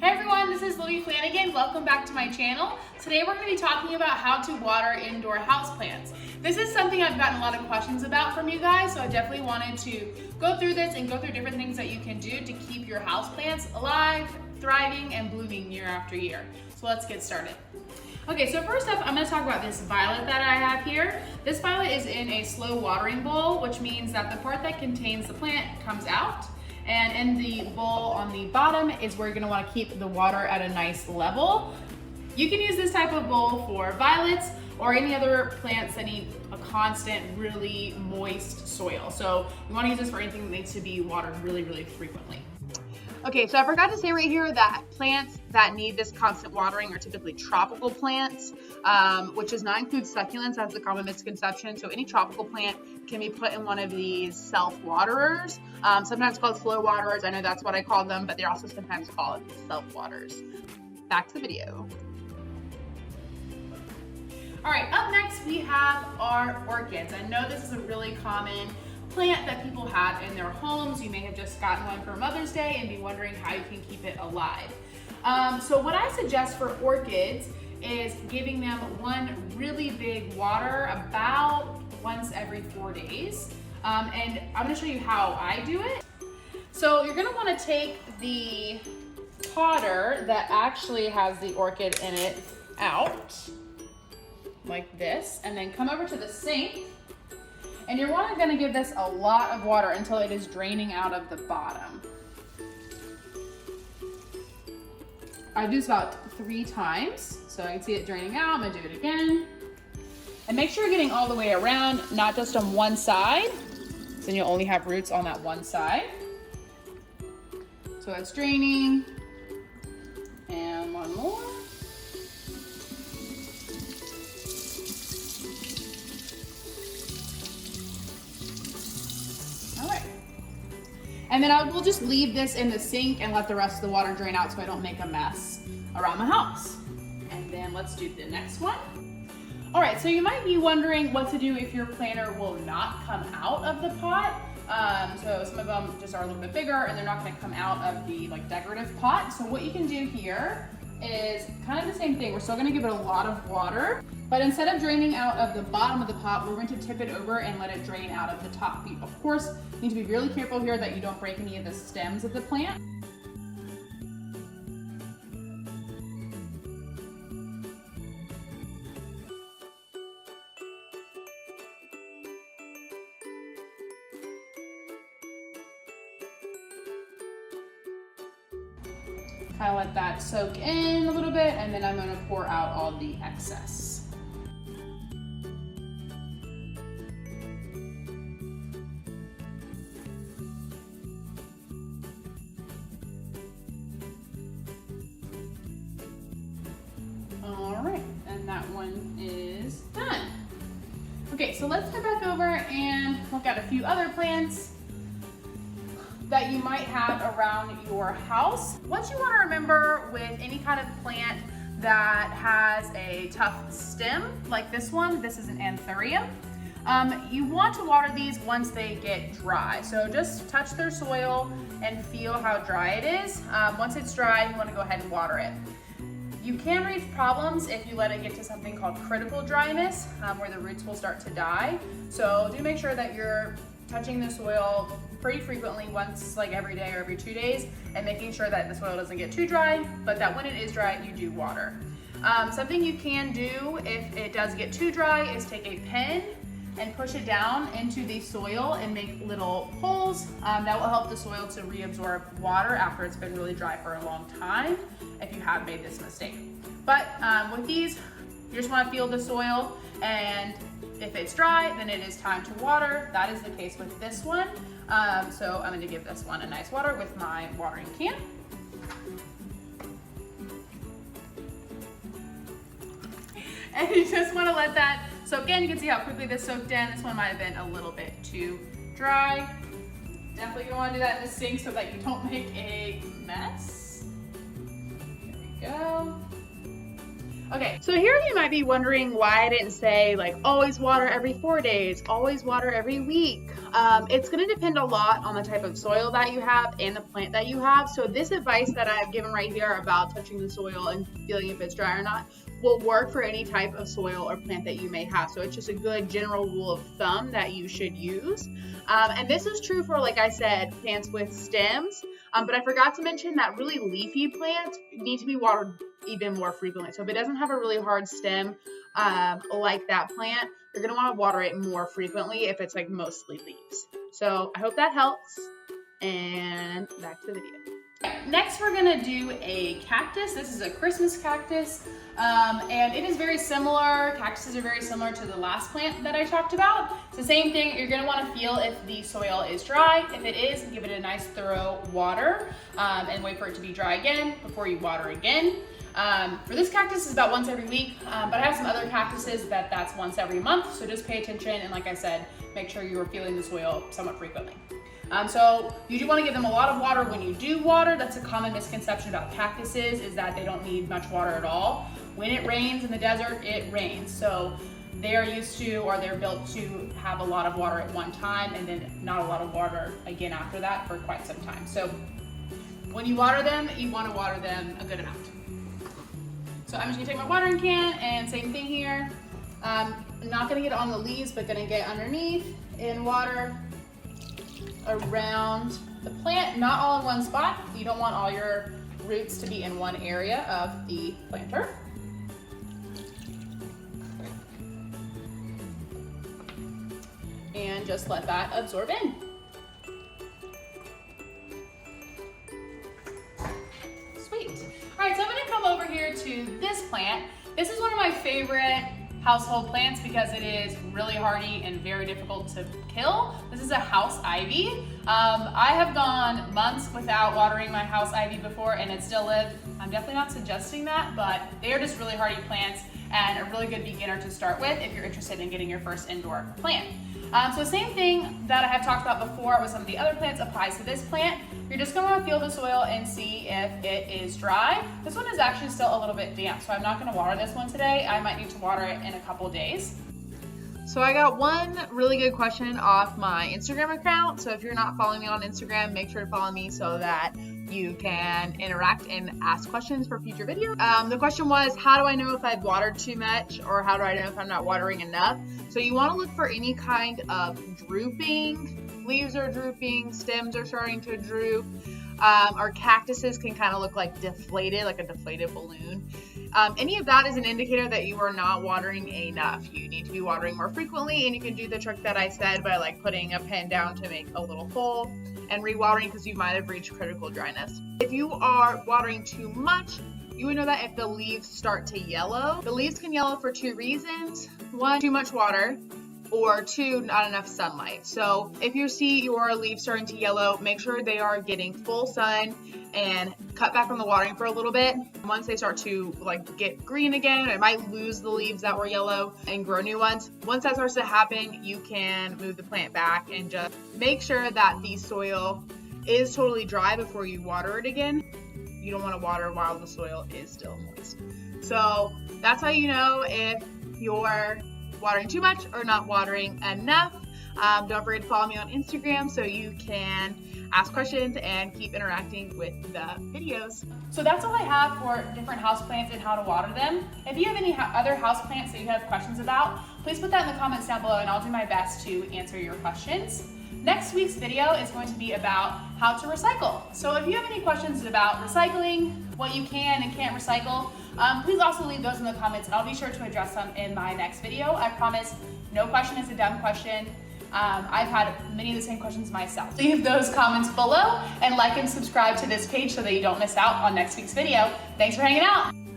Hey everyone, this is Libby Flanagan. Welcome back to my channel. Today we're going to be talking about how to water indoor houseplants. This is something I've gotten a lot of questions about from you guys, so I definitely wanted to go through this and go through different things that you can do to keep your houseplants alive, thriving, and blooming year after year. So let's get started. Okay, so first up, I'm going to talk about this violet that I have here. This violet is in a slow watering bowl, which means that the part that contains the plant comes out. And in the bowl on the bottom is where you're gonna wanna keep the water at a nice level. You can use this type of bowl for violets or any other plants that need a constant, really moist soil. So you wanna use this for anything that needs to be watered really, really frequently. Okay, so I forgot to say right here that plants that need this constant watering are typically tropical plants, which does not include succulents. That's the common misconception. So any tropical plant can be put in one of these self-waterers, sometimes called slow waterers. I know that's what I call them, but they're also sometimes called self-waters. Back to the video. All right, up next we have our orchids. I know this is a really common plant that people have in their homes. You may have just gotten one for Mother's Day and be wondering how you can keep it alive. So what I suggest for orchids is giving them one really big water about once every 4 days. And I'm gonna show you how I do it. So you're gonna wanna take the potter that actually has the orchid in it out, like this, and then come over to the sink. And you're gonna give this a lot of water until it is draining out of the bottom. I do this about 3 times, so I can see it draining out. I'm gonna do it again. And make sure you're getting all the way around, not just on one side, so then you'll only have roots on that one side. So it's draining, and one more. And then we'll just leave this in the sink and let the rest of the water drain out so I don't make a mess around the house. And then let's do the next one. All right, so you might be wondering what to do if your planter will not come out of the pot. So some of them just are a little bit bigger and they're not gonna come out of the decorative pot. So what you can do here is kind of the same thing. We're still gonna give it a lot of water, but instead of draining out of the bottom of the pot, we're going to tip it over and let it drain out of the top. You, of course, need to be really careful here that you don't break any of the stems of the plant. Kind of let that soak in a little bit, and then I'm going to pour out all the excess. All right, and that one is done. Okay, so let's head back over and look at a few other plants that you might have around your house. What you want to remember with any kind of plant that has a tough stem, like this one, this is an Anthurium, you want to water these once they get dry. So just touch their soil and feel how dry it is. Once it's dry, you want to go ahead and water it. You can reach problems if you let it get to something called critical dryness, where the roots will start to die. So do make sure that you're touching the soil pretty frequently, once every day or every 2 days, and making sure that the soil doesn't get too dry, but that when it is dry, you do water. Something you can do if it does get too dry is take a pen and push it down into the soil and make little holes. That will help the soil to reabsorb water after it's been really dry for a long time, if you have made this mistake. But with these, you just want to feel the soil, and if it's dry, then it is time to water. That is the case with this one. So I'm going to give this one a nice water with my watering can. And you just want to let that soak in. You can see how quickly this soaked in. This one might have been a little bit too dry. Definitely don't want to do that in the sink so that you don't make a mess. There we go. Okay, so here you might be wondering why I didn't say always water every 4 days, always water every week. It's going to depend a lot on the type of soil that you have and the plant that you have. So this advice that I've given right here about touching the soil and feeling if it's dry or not will work for any type of soil or plant that you may have. So it's just a good general rule of thumb that you should use. And this is true for, like I said, plants with stems. But I forgot to mention that really leafy plants need to be watered even more frequently. So if it doesn't have a really hard stem like that plant, you're going to want to water it more frequently if it's like mostly leaves. So I hope that helps, and back to the video. Next, we're going to do a cactus. This is a Christmas cactus, and it is very similar. Cactuses are very similar to the last plant that I talked about. It's the same thing. You're going to want to feel if the soil is dry. If it is, give it a nice thorough water and wait for it to be dry again before you water again. For this cactus, it's about once every week, but I have some other cactuses that's once every month, so just pay attention, and like I said, make sure you are feeling the soil somewhat frequently. So you do want to give them a lot of water when you do water. That's a common misconception about cactuses, is that they don't need much water at all. When it rains in the desert, it rains. So they are used to, or they're built to have a lot of water at one time and then not a lot of water again after that for quite some time. So when you water them, you want to water them a good amount. So I'm just gonna take my watering can, and same thing here. I'm not gonna get on the leaves, but gonna get underneath and water around the plant, not all in one spot. You don't want all your roots to be in one area of the planter. And just let that absorb in. Sweet. All right, so I'm gonna come over here to this plant. This is one of my favorite household plants because it is really hardy and very difficult to kill. This is a house ivy. I have gone months without watering my house ivy before and it still lived. I'm definitely not suggesting that, but they are just really hardy plants and a really good beginner to start with if you're interested in getting your first indoor plant. So the same thing that I have talked about before with some of the other plants applies to this plant. You're just going to want to feel the soil and see if it is dry. This one is actually still a little bit damp, so I'm not going to water this one today. I might need to water it in a couple days. So I got one really good question off my Instagram account. So if you're not following me on Instagram, make sure to follow me so that you can interact and ask questions for future videos. The question was, how do I know if I've watered too much, or how do I know if I'm not watering enough? So you want to look for any kind of drooping. Leaves are drooping, stems are starting to droop, or cactuses can kind of look like deflated, like a deflated balloon. Any of that is an indicator that you are not watering enough. You need to be watering more frequently, and you can do the trick that I said by like putting a pen down to make a little hole and rewatering because you might have reached critical dryness. If you are watering too much, you would know that if the leaves start to yellow. The leaves can yellow for two reasons. One, too much water, or two, not enough sunlight. So if you see your leaves starting to yellow, make sure they are getting full sun and cut back on the watering for a little bit. Once they start to like get green again, it might lose the leaves that were yellow and grow new ones. Once that starts to happen, you can move the plant back and just make sure that the soil is totally dry before you water it again. You don't want to water while the soil is still moist. So that's how you know if you're watering too much or not watering enough. Don't forget to follow me on Instagram so you can ask questions and keep interacting with the videos. So that's all I have for different houseplants and how to water them. If you have any other houseplants that you have questions about, please put that in the comments down below and I'll do my best to answer your questions. Next week's video is going to be about how to recycle. So if you have any questions about recycling, what you can and can't recycle, please also leave those in the comments and I'll be sure to address them in my next video. I promise no question is a dumb question. I've had many of the same questions myself. Leave those comments below and like and subscribe to this page so that you don't miss out on next week's video. Thanks for hanging out.